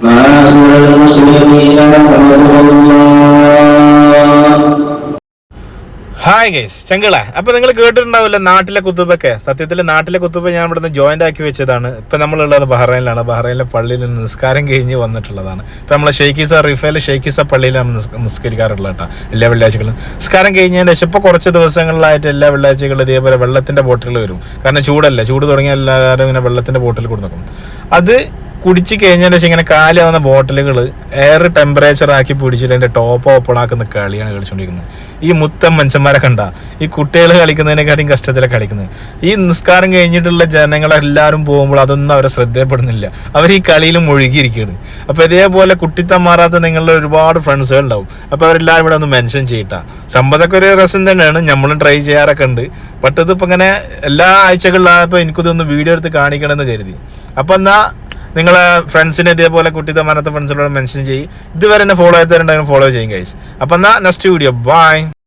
معاشر المسلمين رحمكم الله. Hi guys, ചങ്കളെ. അപ്പോൾ നിങ്ങൾ കേട്ടിട്ടുണ്ടാവില്ല നാട്ടിലെ കുത്തുബൊക്കെ. സത്യത്തിൽ നാട്ടിലെ കുത്തുബ ഞാൻ ഇവിടുന്ന് ജോയിൻ്റ് ആക്കി വെച്ചതാണ്. ഇപ്പം നമ്മളുള്ളത് ബഹ്റൈനിലാണ്. ബഹ്റൈനിലെ പള്ളിയിൽ നിന്ന് നിസ്കാരം കഴിഞ്ഞ് വന്നിട്ടുള്ളതാണ്. ഇപ്പം നമ്മളെ ഷെയ്ഖീസ റിഫേൽ ഷെയ്ഖീസ പള്ളിയിലാണ് നിസ്കരിക്കാറുള്ളത് കേട്ടോ, എല്ലാ വെള്ളിയാഴ്ചകളും. നിസ്കാരം കഴിഞ്ഞതിന് ശേഷം ഇപ്പോൾ കുറച്ച് ദിവസങ്ങളിലായിട്ട് എല്ലാ വെള്ളിയാഴ്ചകളും ഇതേപോലെ വെള്ളത്തിൻ്റെ ബോട്ടിൽ വരും. കാരണം ചൂടല്ലേ, ചൂട് തുടങ്ങിയ എല്ലാവരും ഇങ്ങനെ വെള്ളത്തിൻ്റെ ബോട്ടിൽ കൊടുക്കും. അത് കുടിച്ച് കഴിഞ്ഞതിന് ശേഷം ഇങ്ങനെ കാലിയാവുന്ന ബോട്ടിലുകൾ എയർ ടെമ്പറേച്ചർ ആക്കി പിടിച്ചിട്ട് അതിൻ്റെ ടോപ്പ് ഓപ്പൺ ആക്കുന്ന കളിയാണ് കളിച്ചുകൊണ്ടിരിക്കുന്നത്. ഈ മുത്തം മനുഷ്യന്മാരെ കണ്ട ഈ കുട്ടികൾ കളിക്കുന്നതിനെക്കാട്ടും കഷ്ടത്തിലാണ് കളിക്കുന്നത്. ഈ നിസ്കാരം കഴിഞ്ഞിട്ടുള്ള ജനങ്ങളെല്ലാവരും പോകുമ്പോൾ അതൊന്നും അവരെ ശ്രദ്ധയപ്പെടുന്നില്ല. അവർ ഈ കളിയിൽ മുഴുകിയിരിക്കുകയാണ്. അപ്പോൾ ഇതേപോലെ കുട്ടിത്തം മാറാത്ത നിങ്ങളുടെ ഒരുപാട് ഫ്രണ്ട്സുകൾ ഉണ്ടാവും. അപ്പോൾ അവരെല്ലാവരും ഇവിടെ ഒന്ന് മെൻഷൻ ചെയ്യട്ടാ. സംഭവത്തൊക്കെ ഒരു രസം തന്നെയാണ്, നമ്മളും ട്രൈ ചെയ്യാറൊക്കെ ഉണ്ട്. ബട്ട് ഇതിപ്പോൾ ഇങ്ങനെ എല്ലാ ആഴ്ചകളിലായപ്പോൾ എനിക്കിതൊന്ന് വീഡിയോ എടുത്ത് കാണിക്കണമെന്ന് കരുതി. അപ്പോൾ എന്നാൽ നിങ്ങളെ ഫ്രണ്ട്സിനെ ഇതേപോലെ കുട്ടിത്തമാനത്തെ ഫ്രണ്ട്സിനോട് മെൻഷൻ ചെയ്യും. ഇതുവരെ എന്നെ ഫോളോ ചെയ്തിട്ടുണ്ടെങ്കിൽ ഫോളോ ചെയ്യും ഗൈസ്. അപ്പം എന്നാൽ നെക്സ്റ്റ് വീഡിയോ ബൈ.